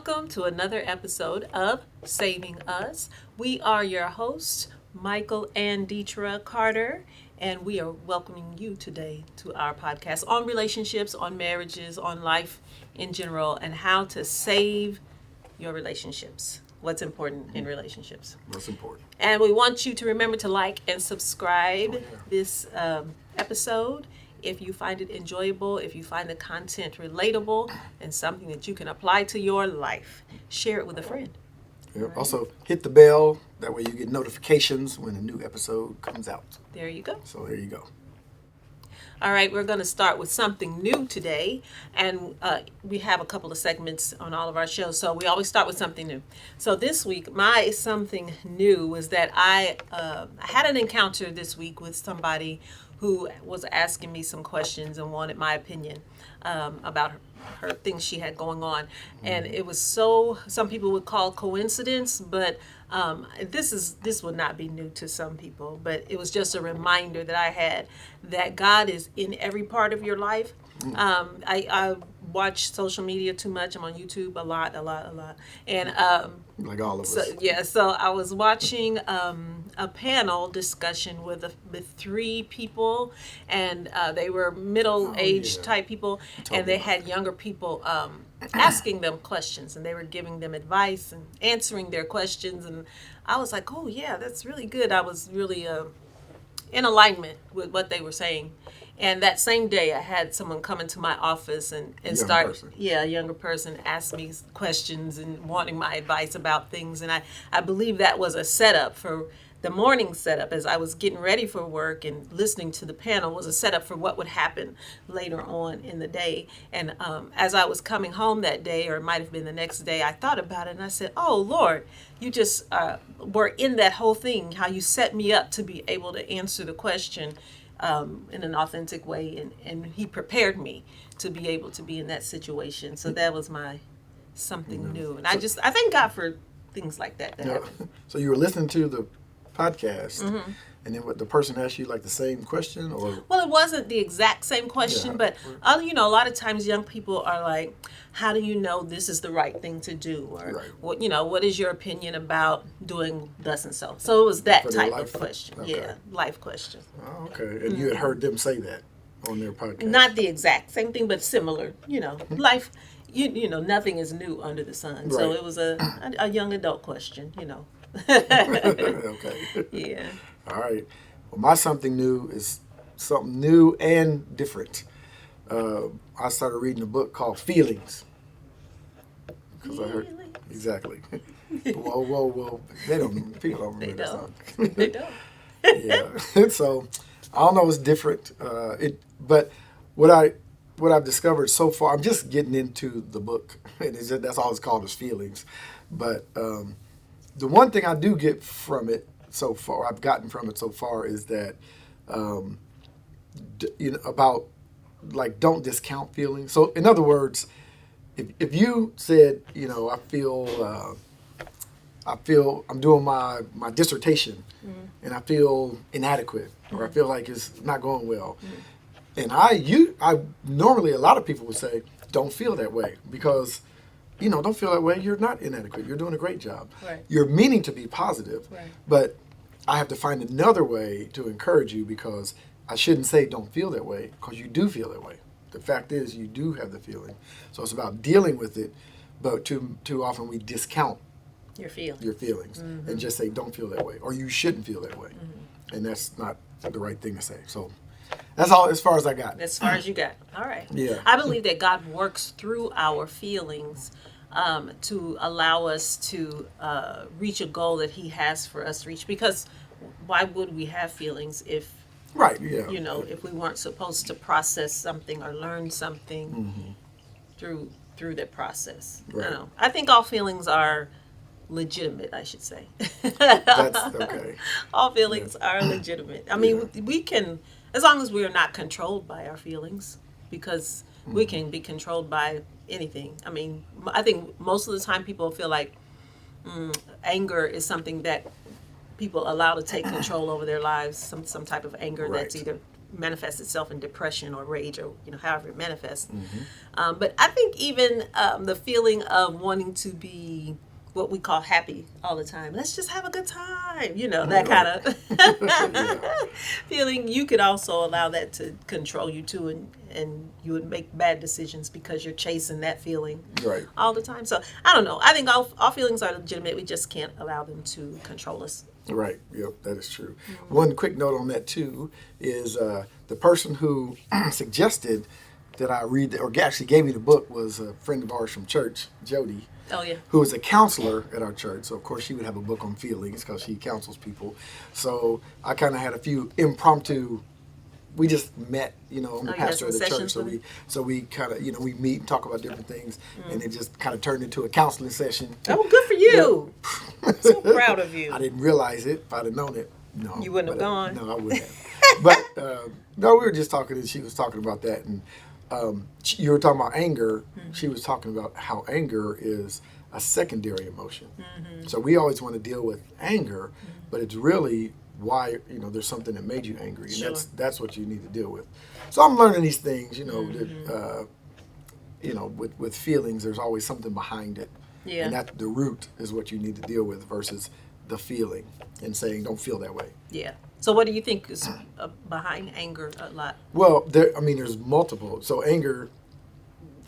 Welcome to another episode of Saving Us. We are your hosts, Michael and Deetra Carter, and we are welcoming you today to our podcast on relationships, on marriages, on life in general, and how to save your relationships. What's important in relationships. That's important. And we want you to remember to like and subscribe this episode. If you find it enjoyable, if you find the content relatable and something that you can apply to your life, share it with a friend. Yeah. Right. Also, hit the bell. That way you get notifications when a new episode comes out. There you go. So there you go. All right, we're going to start with something new today. And we have a couple of segments on all of our shows. So we always start with something new. So this week, my something new was that I had an encounter this week with somebody who was asking me some questions and wanted my opinion about her things she had going on. And it was some people would call coincidence, but this would not be new to some people, but it was just a reminder that I had that God is in every part of your life. I watch social media too much. I'm on YouTube a lot. And like all of us. So I was watching a panel discussion with three people, and they were middle-aged type people, and they had younger people asking them questions, and they were giving them advice and answering their questions, and I was like, oh yeah, that's really good. I was really in alignment with what they were saying. And that same day, I had someone come into my office and a younger person, ask me questions and wanting my advice about things. And I believe that was a setup for the morning setup as I was getting ready for work and listening to the panel was a setup for what would happen later on in the day. And as I was coming home that day, or it might have been the next day, I thought about it and I said, oh, Lord, you just were in that whole thing, how you set me up to be able to answer the question in an authentic way, and he prepared me to be able to be in that situation. So that was my something new, and I thank God for things like that happen. So you were listening to the podcast, and then what, the person asked you like the same question, or? Well, it wasn't the exact same question, but a lot of times young people are like, how do you know this is the right thing to do? Or what is your opinion about doing thus and so? So it was that type of question. Okay. Yeah, life question. Oh, okay. And you had heard them say that on their podcast? Not the exact same thing, but similar. Life, nothing is new under the sun. Right. So it was a young adult question, Okay. Yeah. All right. Well, my something new is something new and different. I started reading a book called Feelings. Because I heard exactly. Whoa. People don't remember that song. They don't. Yeah. So I don't know. It's different. But what I've discovered so far, I'm just getting into the book, and that's all it's called is Feelings. But the one thing I do get from it so far, I've gotten from it so far, is that about like don't discount feelings. So in other words, if you said, I feel I'm doing my dissertation, and I feel inadequate, or I feel like it's not going well, and I normally, a lot of people would say, don't feel that way, because don't feel that way. You're not inadequate. You're doing a great job. Right. You're meaning to be positive, right. But I have to find another way to encourage you, because I shouldn't say don't feel that way, because you do feel that way. The fact is, you do have the feeling. So it's about dealing with it, but too often we discount your feelings and just say don't feel that way, or you shouldn't feel that way, and that's not the right thing to say. So that's all as far as I got. As far as you got. All right. Yeah. I believe that God works through our feelings to allow us to reach a goal that He has for us to reach. Because why would we have feelings if, right? Yeah. If we weren't supposed to process something or learn something through that process? Right. I think all feelings are legitimate, I should say. That's okay. All feelings are legitimate. I mean, we can, as long as we are not controlled by our feelings, because we can be controlled by anything. I mean, I think most of the time people feel like anger is something that people allow to take control over their lives, some type of anger that's either manifests itself in depression or rage or however it manifests. Mm-hmm. But I think even the feeling of wanting to be what we call happy all the time. Let's just have a good time, that kind of feeling. You could also allow that to control you too, and you would make bad decisions because you're chasing that feeling all the time. So I don't know. I think all feelings are legitimate. We just can't allow them to control us. Right. Yep, that is true. Mm-hmm. One quick note on that too is the person who suggested that I read, or actually gave me the book, was a friend of ours from church, Jody. Oh, yeah. Who is a counselor at our church. So, of course, she would have a book on feelings because she counsels people. So, I kind of had a few impromptu, we just met, I'm the pastor of the church. So we kind of, we meet and talk about different things. And it just kind of turned into a counseling session. Oh, good for you. Yeah. I'm so proud of you. I didn't realize it. If I'd have known it, no. You wouldn't have gone. No, I wouldn't have. But, no, we were just talking, and she was talking about that. And you were talking about anger. Mm-hmm. She was talking about how anger is a secondary emotion. Mm-hmm. So we always want to deal with anger, but it's really why there's something that made you angry, and that's what you need to deal with. So I'm learning these things, that, with feelings, there's always something behind it, and that the root is what you need to deal with versus the feeling and saying don't feel that way. Yeah. So what do you think is behind anger a lot? Well, there's multiple. So anger,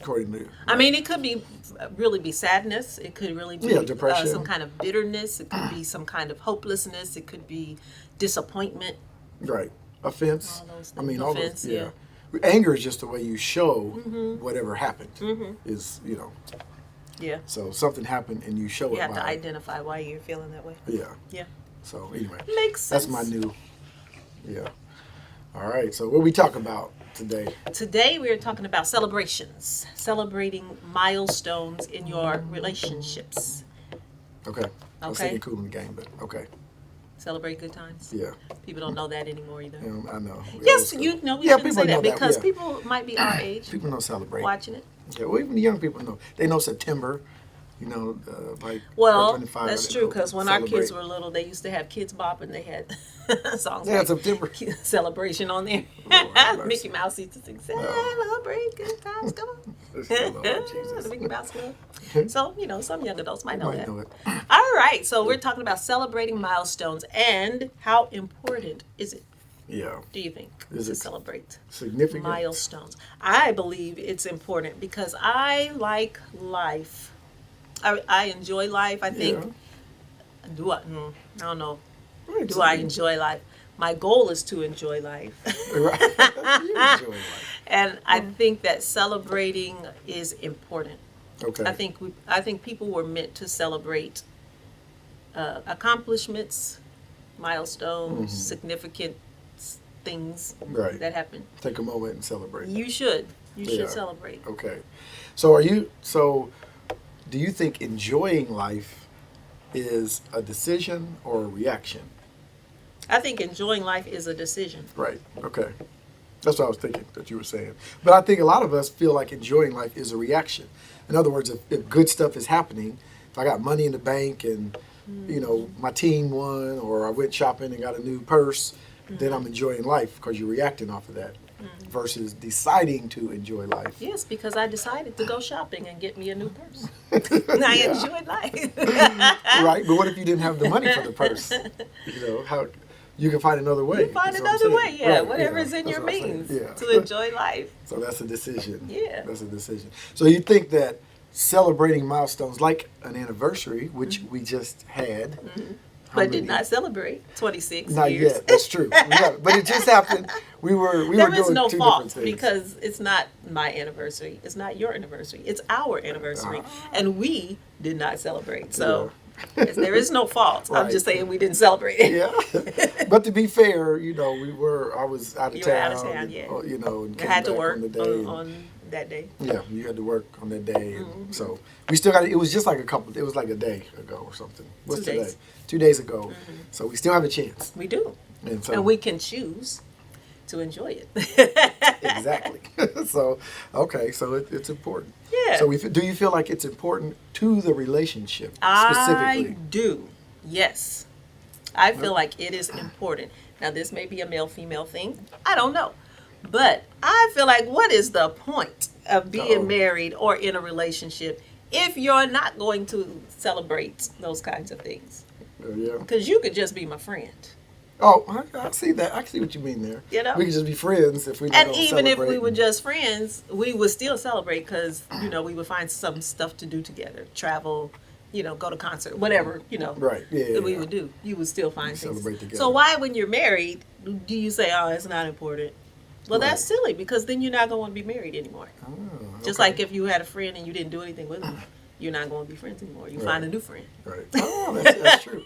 according to... it could really be sadness. It could really be depression. Some kind of bitterness. It could be some kind of hopelessness. It could be disappointment. Right. Offense. All those things. All those, yeah. Anger is just the way you show whatever happened. Is, Yeah. So something happened and you show it. You have to identify why you're feeling that way. Yeah. Yeah. So anyway. Makes sense. That's my new... Yeah. All right. So what we talk about today? Today we're talking about celebrations. Celebrating milestones in your relationships. Okay. I was thinking cool in the game, but okay. Celebrate good times. Yeah. People don't know that anymore either. I know. Yes, we shouldn't say that because people might be our age. People know celebrate. Watching it. Yeah, well, even the young people know. They know September. Like. Well, that's true because when our kids were little, they used to have Kids Bop and they had songs like September Celebration on there. Lord, Mickey Mouse used to sing "Celebrate Good Times." Come on, the Mickey Mouse Club. So some young adults might know that. All right, so we're talking about celebrating milestones and how important is it? Yeah. Do you think to celebrate significant milestones? I believe it's important because I like life. I enjoy life. I think. I don't know. Do I enjoy life? My goal is to enjoy life. Right. You enjoy life. And I think that celebrating is important. Okay. I think people were meant to celebrate accomplishments, milestones, significant things that happen. Take a moment and celebrate. You should. You should celebrate. Okay. So do you think enjoying life is a decision or a reaction? I think enjoying life is a decision. Right. Okay. That's what I was thinking that you were saying. But I think a lot of us feel like enjoying life is a reaction. In other words, if good stuff is happening, if I got money in the bank and, my team won, or I went shopping and got a new purse, then I'm enjoying life because you're reacting off of that. Versus deciding to enjoy life. Yes, because I decided to go shopping and get me a new purse. And I enjoyed life. Right, but what if you didn't have the money for the purse? How you can find another way. You can find another way, whatever's in your means to enjoy life. So that's a decision. Yeah. That's a decision. So you think that celebrating milestones like an anniversary, which we just had, but did not celebrate 26 not years. Yet. That's true. But it just happened. We were there is doing no two fault different things. because it's not my anniversary. It's not your anniversary. It's our anniversary, and we did not celebrate. So there is no fault. Right. I'm just saying we didn't celebrate it. Yeah. But to be fair, I was out of You town. were out of town, and, yeah. and I had to work on the day. on that day. Yeah, you had to work on that day. And so we still got it. It was just like it was like a day ago or something. What's 2 today? days. 2 days ago. So we still have a chance. We do. And we can choose to enjoy it. Exactly. So it's important. Yeah. So do you feel like it's important to the relationship I specifically? do. Yes. I feel like it is important. Now, this may be a male-female thing. I don't know. But I feel like, what is the point of being Uh-oh. married or in a relationship if you're not going to celebrate those kinds of things? Yeah. Because you could just be my friend, Oh, I see that. I see what you mean there. you know? We could just be friends if we not And gonna even if celebrate. we were just friends, we would still celebrate because, we would find some stuff to do together. Travel, go to concert, whatever, Right. Yeah. that we would do. You would still find things. Celebrate together. So why, when you're married, do you say, oh, it's not important? Well, that's Right. silly because then you're not going to want to be married anymore. Oh, Just okay. like if you had a friend and you didn't do anything with them, you're not going to be friends anymore. You find a new friend. Right. Oh, that's true.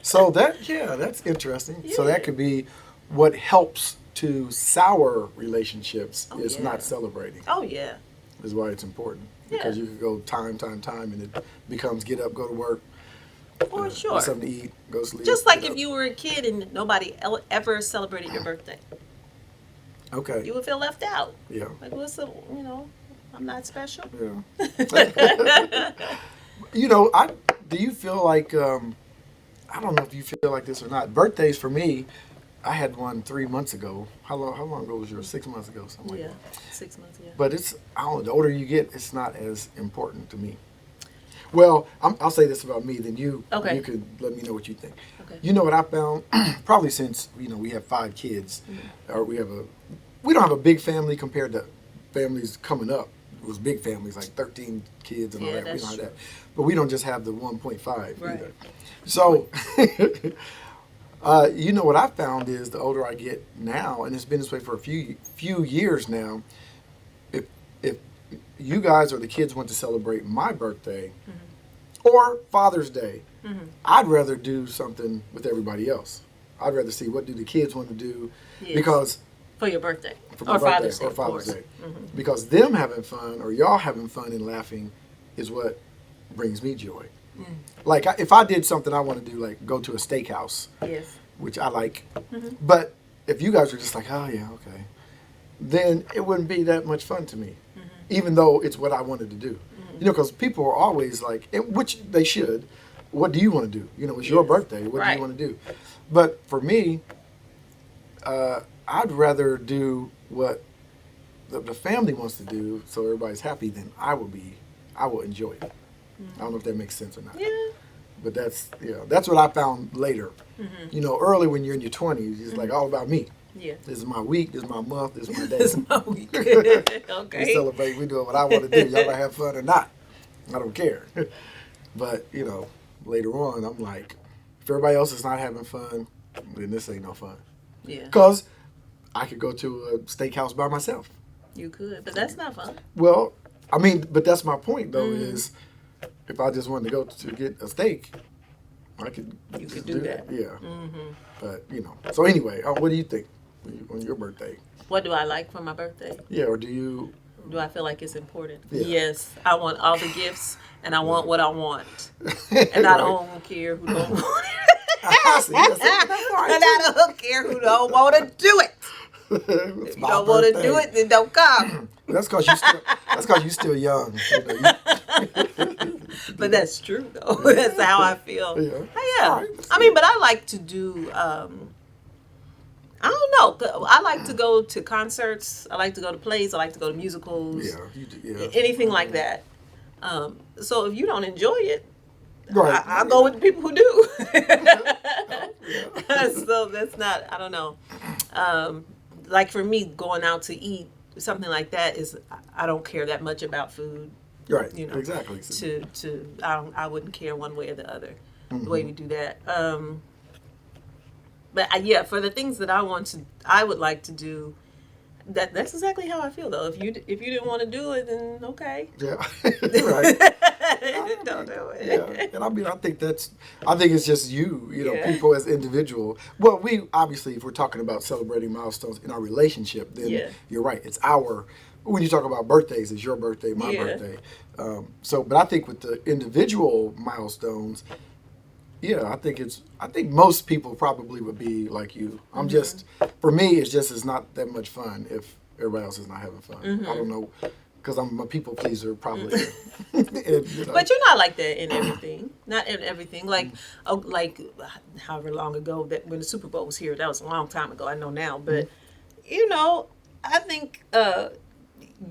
So that's interesting. So Yeah. that could be what helps to sour relationships is yeah. not celebrating. Oh, yeah. Is why it's important. Because Yeah. you could go time, and it becomes get up, go to work, For sure. get something to eat, go sleep. Just like get if up. you were a kid and nobody ever celebrated your birthday, Okay. you would feel left out. Yeah. Like, I'm not special. Yeah. Do you feel like I don't know if you feel like this or not. Birthdays for me, I had one 3 months ago. How long ago was yours? 6 months ago, something like Yeah, that. 6 months, yeah. But I don't know, the older you get, it's not as important to me. Well, I'll say this about me, then you could let me know what you think. Okay. You know what I found? Probably since, we have 5 kids, or we don't have a big family compared to families coming up. It was big families, like 13 kids and all that. We that's don't have true. that. But we don't just have the 1.5 Right. either. So, what I found is the older I get now, and it's been this way for a few years now, if you guys or the kids want to celebrate my birthday or Father's Day, I'd rather do something with everybody else. I'd rather see what do the kids want to do Yes. because For your birthday. for my Or birthday Father's Day, or of Father's course. Day. Because them having fun or y'all having fun and laughing is what brings me joy. Like if I did something I want to do, like go to a steakhouse, Yes. which I like, but if you guys were just like, oh yeah, okay, then it wouldn't be that much fun to me, even though it's what I wanted to do. Because people are always like, and which they should, what do you want to do? It's your birthday. What do Right. you want to do? But for me, I'd rather do what the family wants to do so everybody's happy than I will enjoy it. I don't know if that makes sense or not. Yeah. But that's what I found later. Early when you're in your 20s, it's like all about me. Yeah. This is my week, this is my month, this is my day. This is my week. We Okay. celebrate, we doing what I want to do. Y'all gonna have fun or not. I don't care. But, later on, I'm like, if everybody else is not having fun, then this ain't no fun. Yeah. Because I could go to a steakhouse by myself. You could, but that's not fun. Well, but that's my point, though, is if I just wanted to go to get a steak, I could You just could do that. Yeah. But, So anyway, what do you think on your birthday? What do I like for my birthday? Yeah, or do you... Do I feel like it's important? Yeah. Yes. I want all the gifts, and I want what I want. And I Right. don't care who don't want it. I see. That's And I don't care who don't want to do it. If you don't want to do it, then don't come. That's because you're still young. But that's true, though. That's how I feel. Yeah. Yeah. All right. But I like to do, I don't know. I like to go to concerts. I like to go to plays. I like to go to musicals. Yeah, you do, yeah. Anything like that. So if you don't enjoy it, Right. I'll go with the people who do. So that's not, I don't know. Like for me, going out to eat, something like that is, I don't care that much about food. Right. You know, Exactly. I wouldn't care one way or the other, the way we do that. But yeah, for the things that I would like to do, that's exactly how I feel though. If you didn't want to do it, then okay. Yeah. Right. Don't do it. Yeah. And I think it's just Yeah. people as individual. Well, we obviously, if we're talking about celebrating milestones in our relationship, then Yeah. you're right. It's when you talk about birthdays, it's your birthday, my Yeah. birthday. But I think with the individual milestones, yeah, I think most people probably would be like you. For me, it's not that much fun if everybody else is not having fun. I don't know, because I'm a people pleaser probably. But you're not like that in everything. Not in everything. Like however long ago that when the Super Bowl was here, that was a long time ago. I know now, but I think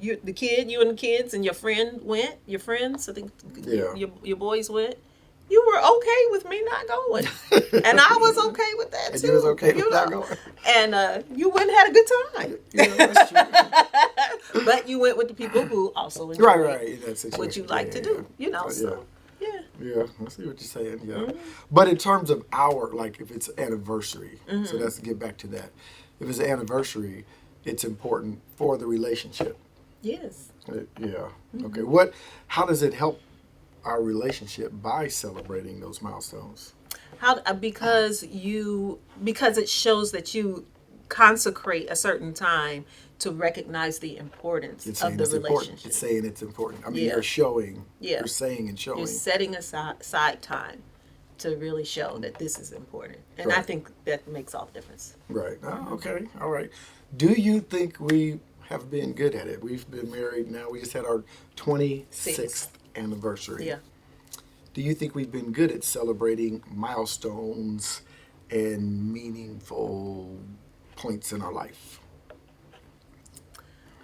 you and the kids and your friend went. Your friends, I think, Yeah. your boys went. You were okay with me not going, and I was okay with that And too. you was okay with you not know, going. and you went and had a good time. Yeah, that's true. But you went with the people who also enjoyed Right, in that situation. what you like to do. You know, so yeah. Yeah, I see what you're saying. Yeah, Mm-hmm. but in terms of our, like, if it's anniversary, Mm-hmm. so let's get back to that. If it's an anniversary, it's important for the relationship. Yes. Yeah. Mm-hmm. Okay. How does it help our relationship by celebrating those milestones? How because it shows that you consecrate a certain time to recognize the importance It's of saying the it's important. relationship. It's saying it's important. I mean, Yeah. you're showing. Yeah. You're saying and showing. You're setting aside time to really show that this is important, and I Right. think that makes all the difference. Right. Oh, okay. All right. Do you think we have been good at it? We've been married now. We just had our 26th anniversary. Yeah. Do you think we've been good at celebrating milestones and meaningful points in our life?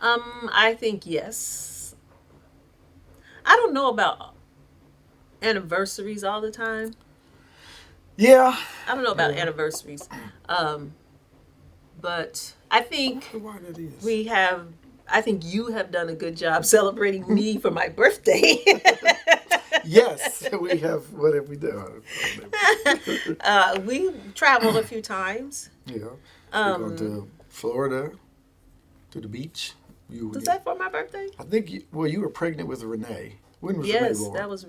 I think yes. I don't know about anniversaries all the time. Yeah. I don't know about Yeah. anniversaries, but I think I wonder why that is. we have. I think you have done a good job celebrating me for my birthday. Yes, we have. What have we done? We traveled a few times. Yeah. We're going to Florida, to the beach. Was that for my birthday? I think, you were pregnant with Renee. When was Yes, Renee born? that was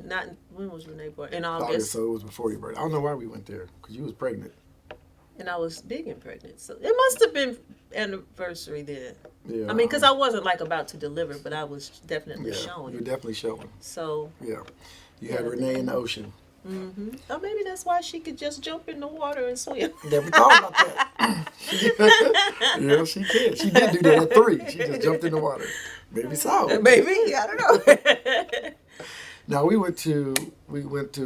not. When was Renee born? In August, August. so it was before your birthday. I don't know why we went there, because you was pregnant. And I was big and pregnant, so it must have been anniversary then. Yeah. I mean, because I wasn't like about to deliver, but I was definitely You were showing. definitely showing. So. Yeah. You had Yeah. Renee in the ocean. Mm-hmm. Oh, maybe that's why she could just jump in the water and swim. Never thought about that. Yeah, she can. She did do that at 3. She just jumped in the water. Maybe so. Maybe, I don't know. Now we went to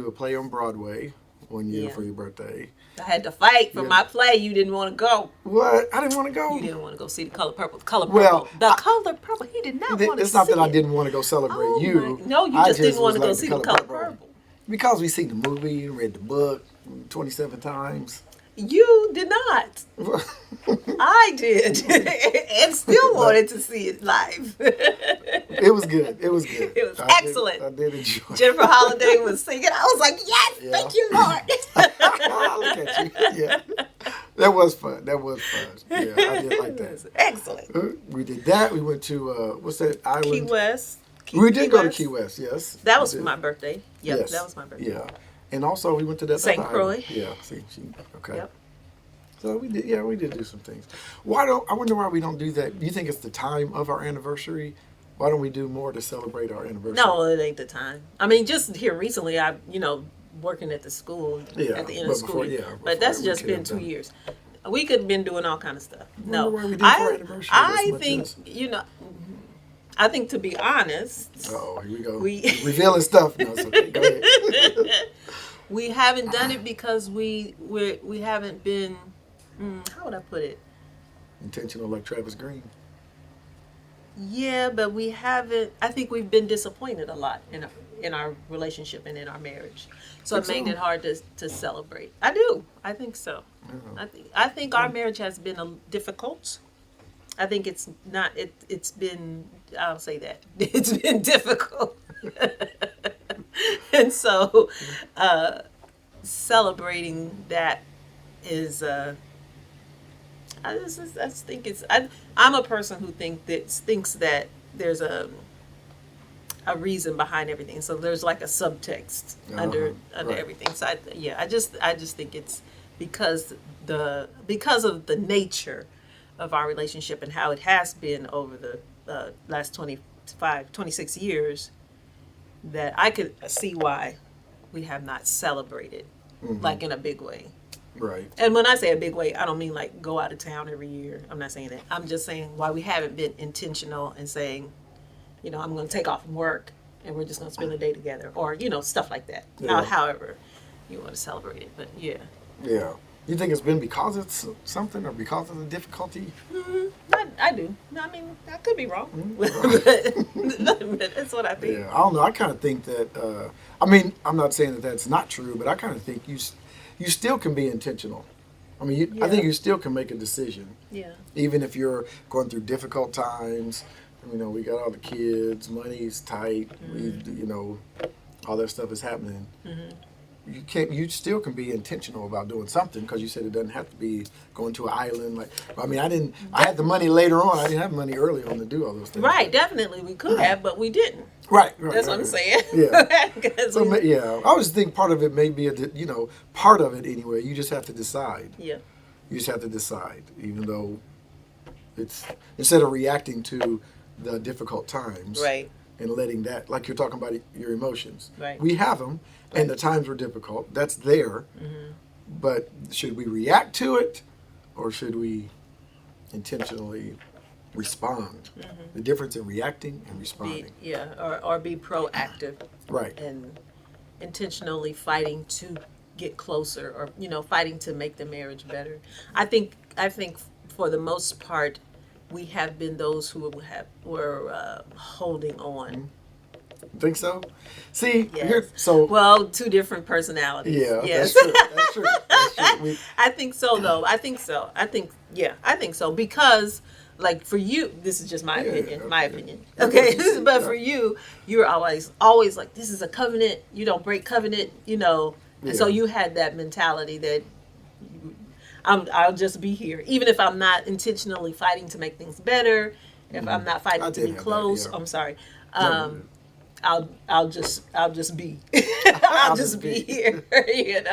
a play on Broadway one year Yeah. for your birthday. I had to fight for Yeah. my play. You didn't want to go. What? I didn't want to go. You didn't want to go see the color purple. The color purple. Well, Color purple. He did not want to see it. It's not that I didn't want to go celebrate Oh you. no, you I just didn't want was to go like see the color purple. Because we seen the movie, read the book 27 times. You did not. I did, and still wanted to see it live. It was good. It was good. It was I excellent. I did enjoy it. Jennifer Holliday was singing. I was like, yes, Yeah. thank you, Lord. Look at you. Yeah. That was fun. Yeah, I did like that. Excellent. We did that. We went to, what's that island? Key West. We did go to West. Key West, yes. That was We did. my birthday. Yep, Yes. that was my birthday. Yeah. And also we went to that St. other Croix. island. Yeah, okay. Yep. So we did do some things. I wonder why we don't do that. Do you think it's the time of our anniversary? Why don't we do more to celebrate our anniversary? No, it ain't the time. I mean, just here recently, working at the school, Yeah, at the end but of school. before- yeah, but before that's we just could been have 2 done- years. We could have been doing all kind of stuff. No, why we did for our anniversary as I much think as- I think, to be honest, Oh, here we go. We- Revealing stuff. No, it's okay. Go ahead. we haven't done it because we haven't been. How would I put it? Intentional like Travis Green. Yeah, but we haven't. I think we've been disappointed a lot in our relationship and in our marriage, so it Think made so? it hard to celebrate. I do. I think so. Yeah. I think our marriage has been difficult. I think it's not. It's been. I'll say that it's been difficult, and so celebrating that is. I just think it's. I'm a person who thinks that there's a reason behind everything. So there's like a subtext under right. everything. So I just think it's because of the nature of our relationship and how it has been over the last 26 years that I could see why we have not celebrated like in a big way. Right. And when I say a big way, I don't mean like go out of town every year. I'm not saying that. I'm just saying why we haven't been intentional in saying, I'm going to take off from work and we're just going to spend the day together, or stuff like that. Yeah. However you want to celebrate it, but yeah. Yeah. You think it's been because of something or because of the difficulty? I do. I mean, I could be wrong, but that's what I think. Yeah, I don't know. I kind of think that. I mean, I'm not saying that that's not true, but I kind of think you still can be intentional. I mean, I think you still can make a decision. Yeah. Even if you're going through difficult times. We got all the kids, money's tight. All that stuff is happening. You still can be intentional about doing something, because you said it doesn't have to be going to an island. I had the money later on. I didn't have money early on to do all those things. Right, definitely we could have, but we didn't. Right. That's what I'm saying. Yeah. I always think part of it may be part of it anyway. You just have to decide. Yeah. You just have to decide, even though it's instead of reacting to the difficult times. Right. And letting that, like you're talking about your emotions. Right. We have them, and the times were difficult. That's there. But should we react to it, or should we intentionally respond? The difference in reacting and responding. Or be proactive. Right. And intentionally fighting to get closer, or fighting to make the marriage better. I think for the most part, we have been those who were holding on. Think so? See, yes. Well, two different personalities. Yeah, yes. That's true. I think so, though. I think so, because, like, for you, this is just my opinion. Okay, but for you, you're always like, this is a covenant. You don't break covenant. And so you had that mentality that I'll just be here, even if I'm not intentionally fighting to make things better. If I'm not fighting to be close, I'm sorry. I'll just be. I'll just be here. Yeah.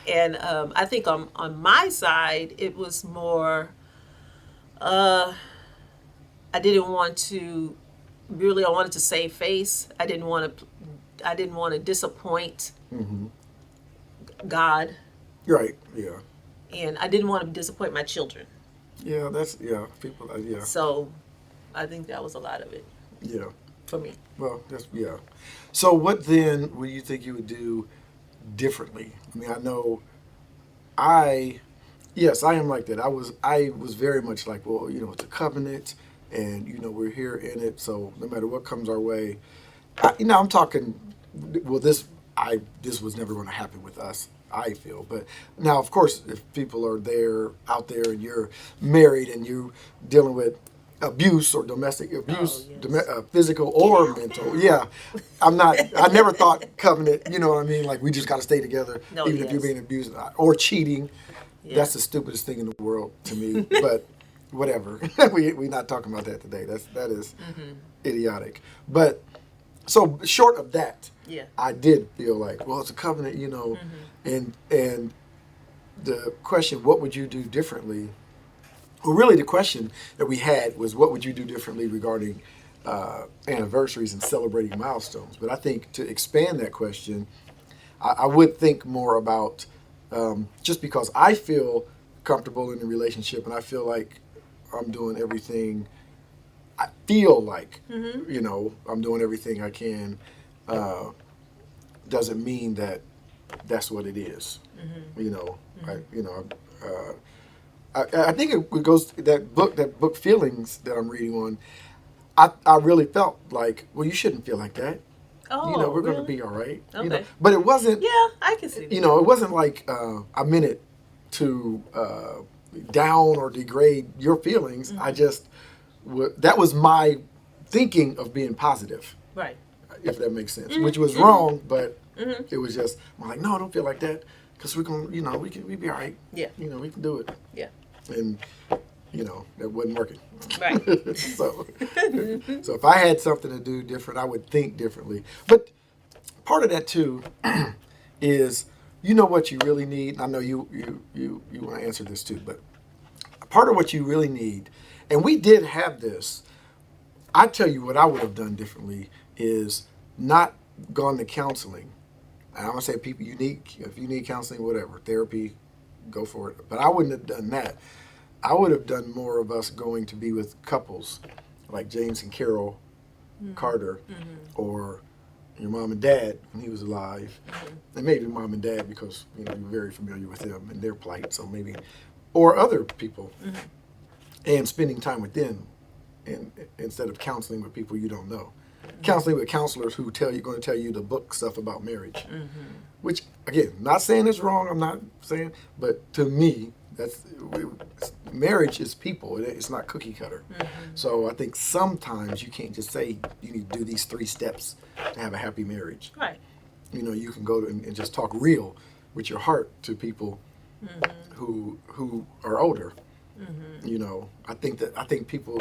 And I think on my side, it was more. I wanted to save face. I didn't want to disappoint God. Right. Yeah. And I didn't want to disappoint my children. Yeah. People. Yeah. So, I think that was a lot of it. Yeah. For me. Well, So what then would you think you would do differently? I mean, I know I am like that. I was very much like, well, it's a covenant, and we're here in it, so no matter what comes our way, I'm talking, well, this was never going to happen with us, I feel. But now, of course, if people are out there and you're married and you're dealing with abuse or domestic abuse, physical or mental. Yeah. I never thought covenant, you know what I mean? Like, we just got to stay together, if you're being abused or cheating. Yeah. That's the stupidest thing in the world to me, but whatever. We're not talking about that today. That is idiotic. But so short of that, I did feel like, well, it's a covenant, and the question, what would you do differently? Well, really, the question that we had was, what would you do differently regarding anniversaries and celebrating milestones? But I think to expand that question, I would think more about, just because I feel comfortable in the relationship and I feel like I'm doing everything, I feel like, I'm doing everything I can, doesn't mean that that's what it is. I think it goes that book Feelings that I'm reading on. I really felt like, well, you shouldn't feel like that. Oh, we're really? going to be all right. Okay. But it wasn't. Yeah, I can see that. It wasn't like I meant it to down or degrade your feelings. I just that was my thinking of being positive. Right. If that makes sense, which was wrong, but it was just, I'm like, no, don't feel like that, because we're gonna, we be all right. Yeah. We can do it. Yeah. And that wasn't working. Right. So if I had something to do different, I would think differently. But part of that too is, what you really need. I know you want to answer this too, but part of what you really need, and we did have this. I tell you what I would have done differently is not gone to counseling. And I'm gonna say, people, if you need counseling, whatever, therapy, go for it. But I wouldn't have done that. I would have done more of us going to be with couples like James and Carol Carter, or your mom and dad when he was alive, and maybe mom and dad because you're very familiar with them and their plight, so maybe, or other people, and spending time with them, and instead of counseling with people you don't know, counseling with counselors who going to tell you the book stuff about marriage, which again, not saying it's wrong. I'm not saying, but to me, marriage is people. It's not cookie cutter. So I think sometimes you can't just say you need to do these 3 steps to have a happy marriage. Right. You can go and just talk real with your heart to people who are older. I think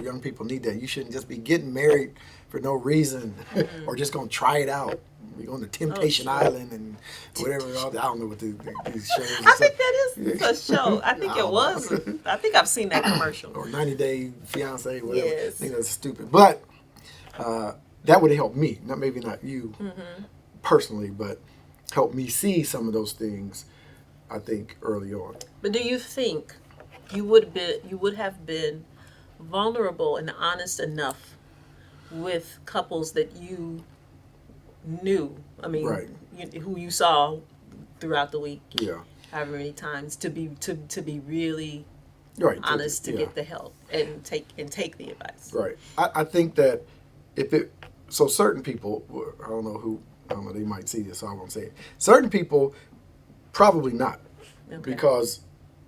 young people need that. You shouldn't just be getting married for no reason or just gonna try it out. You're going to Temptation Island and whatever. I don't know what these shows. I think that is a show. I think it was. I think I've seen that commercial. Or 90 Day Fiance, whatever. Yes. I think that's stupid. But that would help me. Maybe not you personally, but help me see some of those things, I think, early on. But do you think you would have been vulnerable and honest enough with couples that you knew? I mean, right. Who you saw throughout the week, yeah, however many times, to be really right. honest to get the help and take the advice. Right. I think that certain people, I don't know, they might see this, so I won't say it. Certain people, probably not, because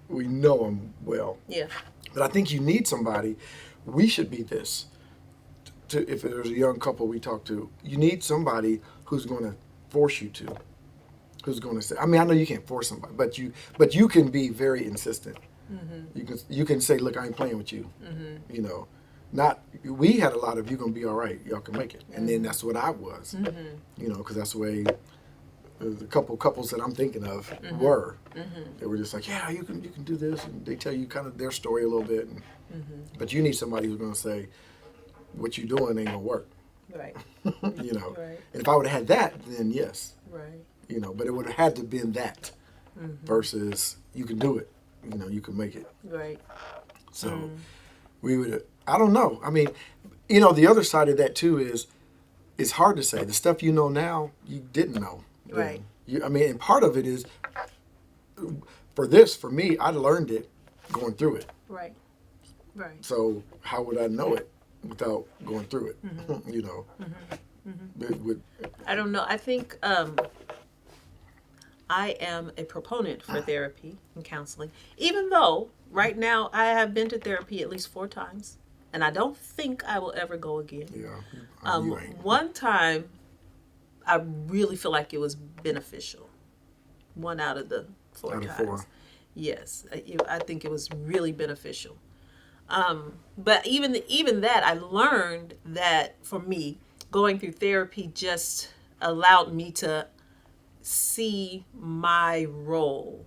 we know them well. Yeah. But I think you need somebody. We should be this. If there's a young couple we talk to, you need somebody who's going to force you to. Who's going to say? I mean, I know you can't force somebody, but you can be very insistent. You can say, "Look, I ain't playing with you." We had a lot of, "You're gonna be all right. Y'all can make it," and then that's what I was. Because that's the way the couples that I'm thinking of were. They were just like, "Yeah, you can do this," and they tell you kind of their story a little bit. But you need somebody who's going to say, "What you doing ain't gonna work." Right. Right. And if I would have had that, then yes. Right. But it would have had to been that versus you can do it. You can make it. Right. So we would. I don't know. I mean, the other side of that too is it's hard to say. The stuff you know now, you didn't know. Right. And part of it is for me, I learned it going through it. Right. Right. So how would I know it without going through it? I don't know. I think I am a proponent for therapy and counseling, even though right now I have been to therapy at least 4 times, and I don't think I will ever go again. Yeah. You ain't. One time, I really feel like it was beneficial. 1 out of the 4 Out of times. 4. Yes, I think it was really beneficial. But even that, I learned that for me, going through therapy just allowed me to see my role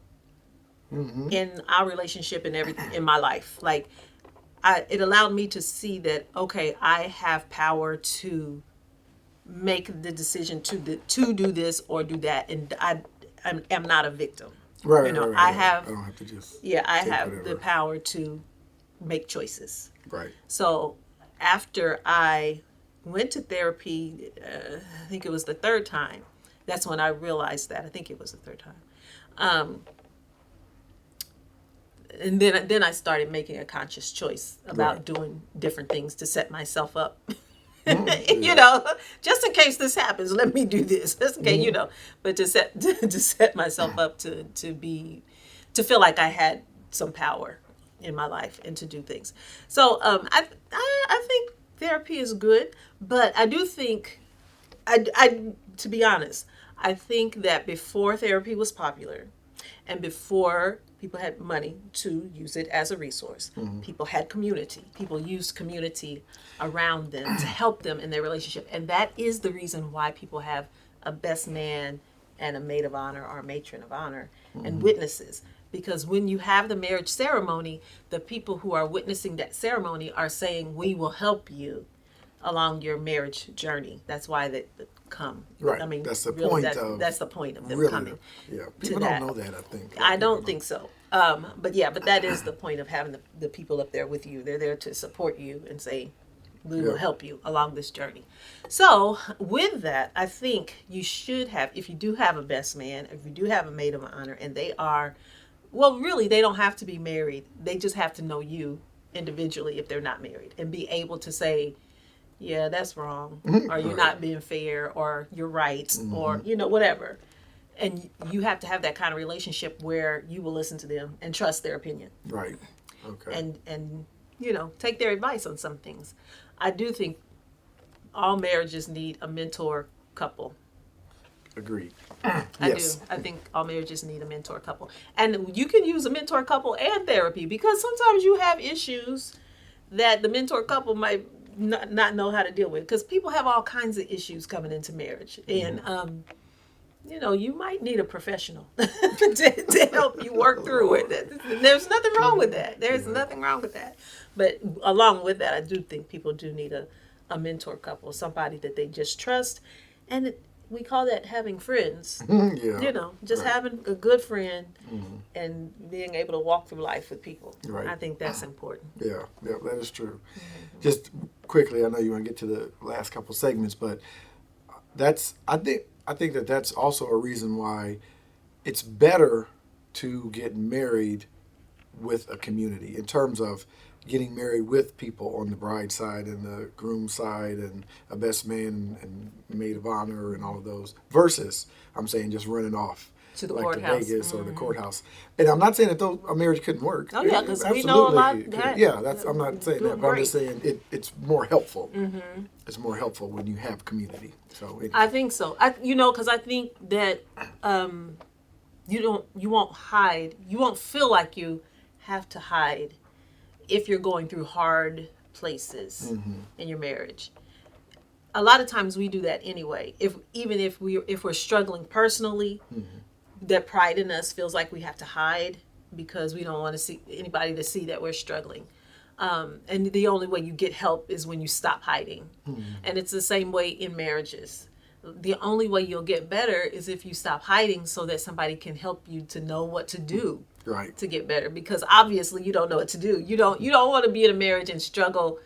in our relationship and everything in my life. Like, it allowed me to see that, okay, I have power to make the decision to do this or do that, and I am not a victim. Right. Right. I don't have to just. Yeah, I have whatever. the power to make choices. Right. So after I went to therapy, I think it was the 3rd time. That's when I realized that. I think it was the 3rd time. And then I started making a conscious choice about doing different things to set myself up. Just in case this happens, let me do this. Just in case, but to set myself up to feel like I had some power in my life and to do things. So I think therapy is good, but I do think, to be honest, I think that before therapy was popular and before people had money to use it as a resource, people had community. People used community around them to help them in their relationship. And that is the reason why people have a best man and a maid of honor or a matron of honor and witnesses. Because when you have the marriage ceremony, the people who are witnessing that ceremony are saying, "We will help you along your marriage journey." That's why they come. Right. I mean, that's the really, point that's the point of them really, coming. Yeah. People don't know that, I think. I don't think so. But that is the point of having the people up there with you. They're there to support you and say, We will help you along this journey. So, with that, I think you should have, if you do have a best man, if you do have a maid of honor, and they are, well, really, they don't have to be married. They just have to know you individually if they're not married and be able to say, yeah, that's wrong, or you're not being fair, or you're right, or, whatever. And you have to have that kind of relationship where you will listen to them and trust their opinion. Right. Okay. And take their advice on some things. I do think all marriages need a mentor couple. Agreed. Yes. I think all marriages need a mentor couple. And you can use a mentor couple and therapy, because sometimes you have issues that the mentor couple might not know how to deal with, because people have all kinds of issues coming into marriage. And you might need a professional to help you work through it. There's nothing wrong with that. There's nothing wrong with that. But along with that, I do think people do need a mentor couple, somebody that they just trust. And we call that having friends. Having a good friend and being able to walk through life with people. Right. I think that's important. Yeah, that is true. Just quickly, I know you want to get to the last couple segments, but I think that's also a reason why it's better to get married with a community, in terms of getting married with people on the bride side and the groom side, and a best man and maid of honor and all of those, versus, I'm saying, just running off to the like courthouse. To Vegas or the courthouse. And I'm not saying that a marriage couldn't work. Oh yeah, because we know a lot. I'm not saying that, but I'm just saying it's more helpful. It's more helpful when you have community. So anyway. I think so. Because I think that you won't hide. You won't feel like you have to hide if you're going through hard places in your marriage. A lot of times we do that anyway. If we're struggling personally, that pride in us feels like we have to hide because we don't want to see anybody to see that we're struggling. And the only way you get help is when you stop hiding. And it's the same way in marriages. The only way you'll get better is if you stop hiding, so that somebody can help you to know what to do to get better. Because obviously you don't know what to do. You don't want to be in a marriage and struggle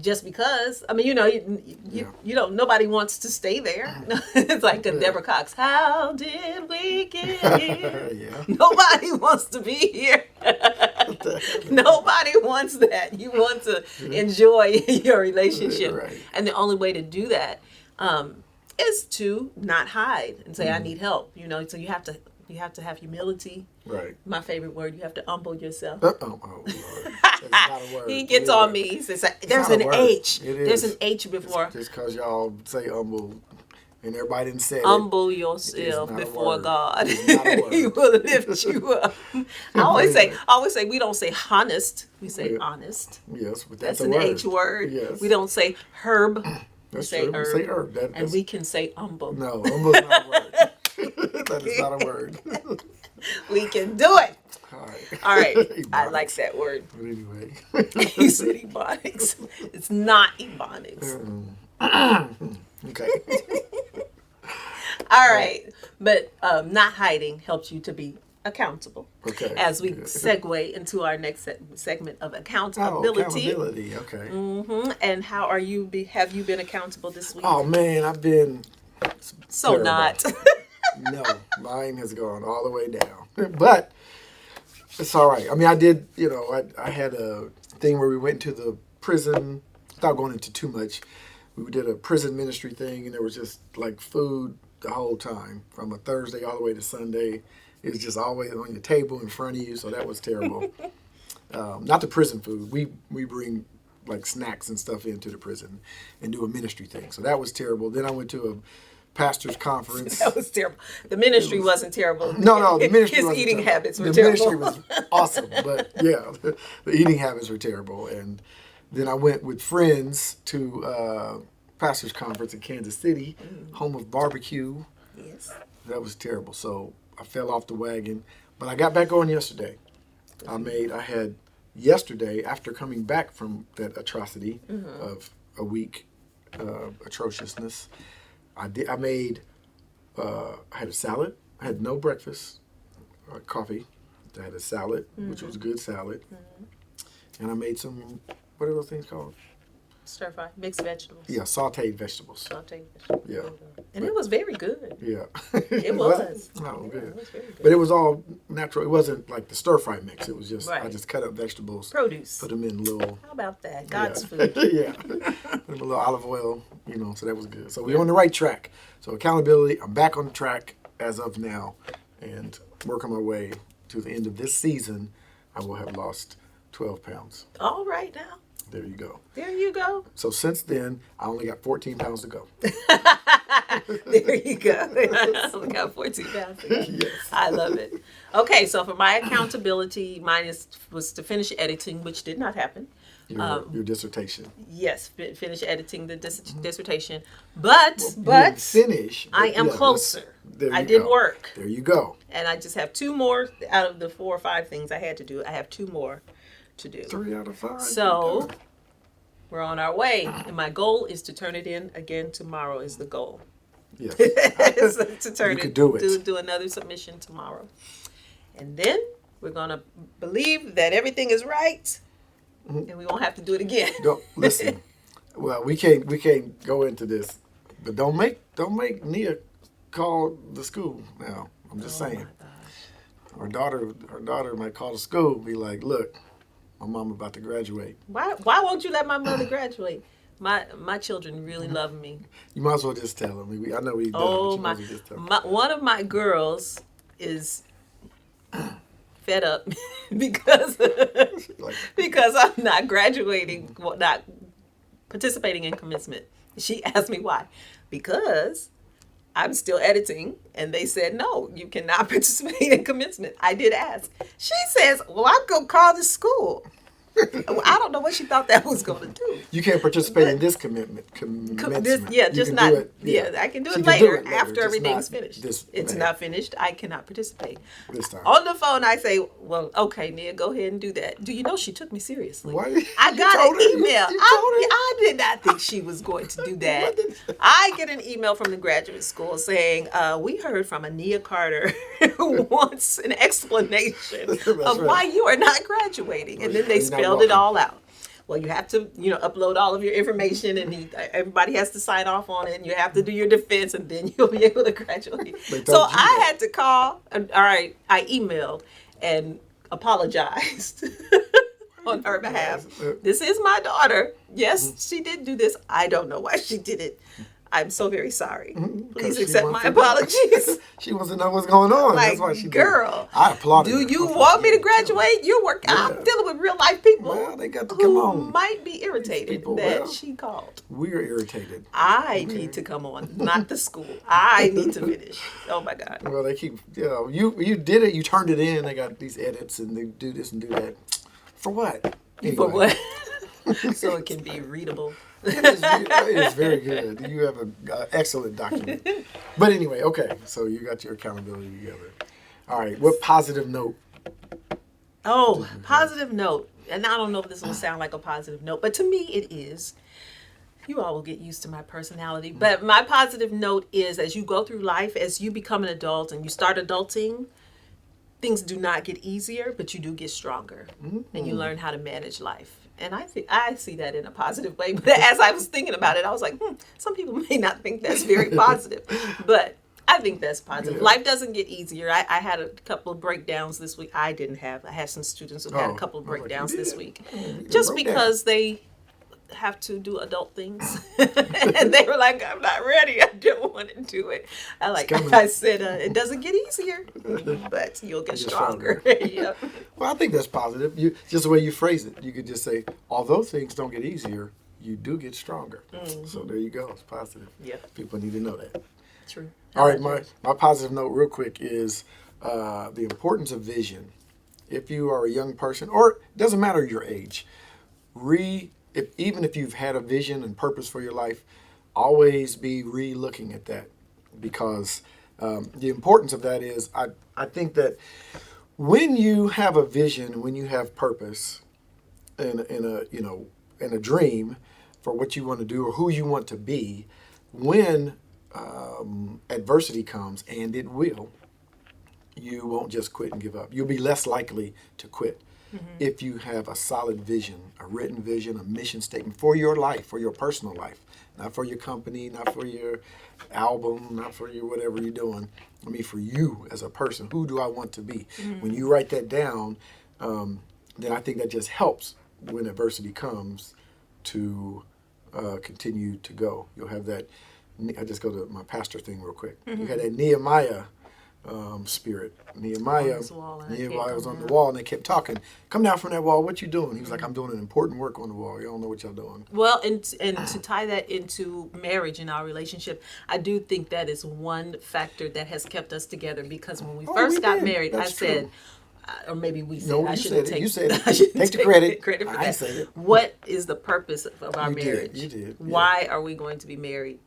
just because. I mean, nobody wants to stay there. It's like a Deborah Cox. How did we get here? Nobody wants to be here. Nobody wants that. You want to enjoy your relationship. And the only way to do that is to not hide and say, I need help. So you have to have humility. Right. My favorite word. You have to humble yourself. Lord. That's not a word. He gets on me. He says, "There's an H. There's an H before." Just because y'all say humble, and everybody didn't say humble yourself before God. He will lift you up. I always say we don't say honest. We say honest. Yes, but that's an H word. Yes. We don't say herb. That's true. We say herb. And we can say humble. No, humble is not a word. That is not a word. We can do it. All right. Ebonics. I like that word. But anyway. You said ebonics. It's not ebonics. Okay. All right. But not hiding helps you to be accountable. Okay. As we segue into our next segment of accountability. Accountability. Okay. And how are you? Have you been accountable this week? Oh man, I've been so terrible. Not. No, mine has gone all the way down. But it's all right. I mean, I did. I had a thing where we went to the prison. Without going into too much, we did a prison ministry thing, and there was just like food the whole time, from a Thursday all the way to Sunday. It was just always on your table in front of you, so that was terrible. Not the prison food. We bring like snacks and stuff into the prison and do a ministry thing. So that was terrible. Then I went to a pastor's conference. That was terrible. The ministry wasn't terrible. No, the ministry His wasn't eating terrible. habits were terrible. The ministry was awesome, but yeah, the eating habits were terrible. And then I went with friends to pastor's conference in Kansas City, home of barbecue. Yes. That was terrible. So I fell off the wagon, but I got back on yesterday. I had yesterday, after coming back from that atrocity of a week atrociousness, I had a salad. I had no breakfast, coffee. I had a salad, which was a good salad. And I made some, what are those things called? Stir fry, mixed vegetables. Yeah, sauteed vegetables. Sauteed vegetables. Yeah. And it was very good. Yeah. It was. Oh, Yeah, good. it was very good. But it was all natural. It wasn't like the stir fry mix. It was just, I Right. just cut up vegetables, Produce. put them in little, How about that? God's yeah. food. Yeah. Put them in a little olive oil, so that was good. So we're on the right track. So accountability, I'm back on the track as of now and working my way to the end of this season. I will have lost 12 pounds. All right now. There you go. There you go. So since then, I only got 14 pounds to go. There you go. I only got 14 pounds. Yes. I love it. Okay, so for my accountability, mine was to finish editing, which did not happen. Your dissertation. Yes, finish editing the dissertation. But Finish. I am closer. I did work. There you go. And I just have 2 more out of the 4 or 5 things I had to do. I have 2 more to do. 3 out of 5. So we're on our way. And my goal is to turn it in again tomorrow is the goal. Yes. To turn You could do it. Do another submission tomorrow. And then we're going to believe that everything is right and we won't have to do it again. Don't listen. Well, we can't go into this, but don't make Nia call the school now. I'm just saying. Our daughter might call the school, be like, "Look, my mom about to graduate." Why won't you let my mother graduate? My children really love me. You might as well just tell them. I know we've done it, Oh but you might as well just tell them. one of my girls is fed up because I'm not graduating, not participating in commencement. She asked me why. Because I'm still editing, and they said, no, you cannot participate in commencement. I did ask. She says, well, I'm going to call the school. Well, I don't know what she thought that was going to do. You can't participate in this commencement. I can do She it can later do it after just everything's not finished. this It's May. not finished. I cannot participate. This time. On the phone, I say, well, okay, Nia, go ahead and do that. Do you know she took me seriously? Why? I You got told an her? You email. told her? I did not think she was going to do that. I get an email from the graduate school saying, we heard from a Nia Carter who wants an explanation of why you are not graduating. And then they You're not spelled it welcome. all out. Well, you have to, upload all of your information, and everybody has to sign off on it, and you have to do your defense, and then you'll be able to graduate. They told So you I that. had to call, and all right, I emailed and apologized on her behalf. This is my daughter. Yes, she did do this. I don't know why she did it. I'm so very sorry. Please she accept wants my to know. apologies. She wants to know what's going on. Like, That's why she did it. girl, I applauded her. Do you I was want like, me to yeah, graduate? I'm Yeah. dealing with real life people Well, they got to who come on. might be irritated people, that well. she called. We're irritated. I need to come on, not the school. I need to finish. Oh my God. Well, they keep, you did it, you turned it in, they got these edits and they do this and do that. For what? Anyway, For what? So it can be readable. It is very good. You have an excellent document. But anyway, okay, so you got your accountability together. All right, what positive note? Oh, positive note. And I don't know if this will sound like a positive note, but to me it is. You all will get used to my personality. But my positive note is as you go through life, as you become an adult and you start adulting, things do not get easier, but you do get stronger. And you learn how to manage life. And I see that in a positive way. But as I was thinking about it, I was like, some people may not think that's very positive. But I think that's positive. Yeah. Life doesn't get easier. I had a couple of breakdowns this week. I didn't have. I had some students who had a couple of breakdowns this week. Just because they have to do adult things. And they were like, I'm not ready. I don't want to do it. I said, it doesn't get easier, but you'll get stronger. Yep. Well, I think that's positive. Just the way you phrase it, you could just say, although things don't get easier, you do get stronger. So there you go. It's positive. Yep. People need to know that. True. All right, my positive note real quick is the importance of vision. If you are a young person, or it doesn't matter your age, even if you've had a vision and purpose for your life, always be re-looking at that, because the importance of that is I think that when you have a vision, when you have purpose and a dream for what you want to do or who you want to be, when adversity comes, and it will, you won't just quit and give up. You'll be less likely to quit. if you have a solid vision, a written vision, a mission statement for your life, for your personal life, not for your company, not for your album, not for your whatever you're doing. I mean, for you as a person, who do I want to be? When you write that down, then I think that just helps when adversity comes to continue to go. You'll have that. I just go to my pastor thing real quick. You had that Nehemiah spirit. Nehemiah was on the wall, and they kept talking. Come down from that wall. What you doing? He was like, I'm doing an important work on the wall. You don't know what y'all doing. Well, and to tie that into marriage and our relationship, I do think that is one factor that has kept us together, because when we first got married, That's I said, true. Or maybe we said, No, I you shouldn't said it. take, You said it. I shouldn't Take the take credit. for I that. said it. What is the purpose of our You marriage? did. You did. Yeah. Why are we going to be married?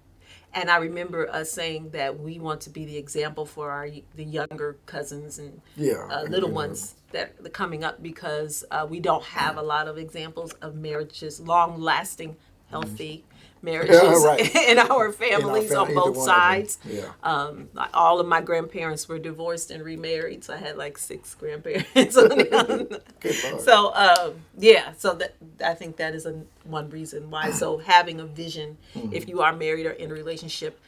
And I remember us saying that we want to be the example for the younger cousins and little ones that are coming up, because we don't have a lot of examples of marriages, long-lasting, healthy marriages in our families on both sides. Yeah. All of my grandparents were divorced and remarried, so I had like 6 grandparents. Good Lord. So so that, I think that is one reason why. So having a vision, if you are married or in a relationship,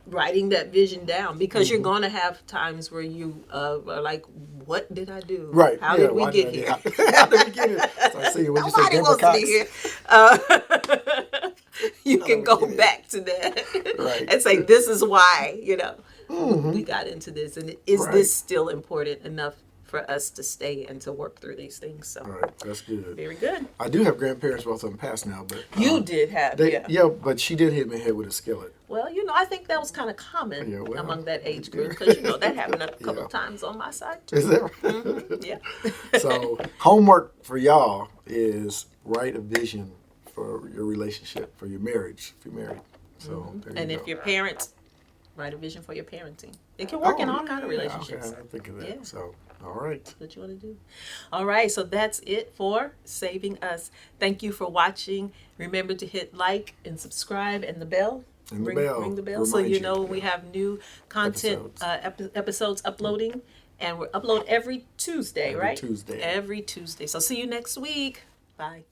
writing that vision down, because you're going to have times where you are like, what did I do? Right. How did we get here? How did we get here? So I see what you said, Nobody Deborah wants to be Cox. here. You can go back to that Right. and say, this is why, we got into this. And is this still important enough for us to stay and to work through these things? So, All right, that's good. Very good. I do have grandparents, both of them passed now, but You did have, yeah, but she did hit my head with a skillet. Well, I think that was kind of common among that age group, because that happened a couple of times on my side too. Is that right? Yeah. So homework for y'all is write a vision for your relationship, for your marriage, if you're married. So and if your parents, write a vision for your parenting. It can work in all kind of relationships. Okay, I didn't think of that. Yeah. So, all right. That's what you want to do. All right, so that's it for Saving Us. Thank you for watching. Remember to hit like and subscribe and the bell. Ring the bell so you know when we have new content episodes uploading. And we upload every Tuesday, right? Tuesday. Every Tuesday. So see you next week. Bye.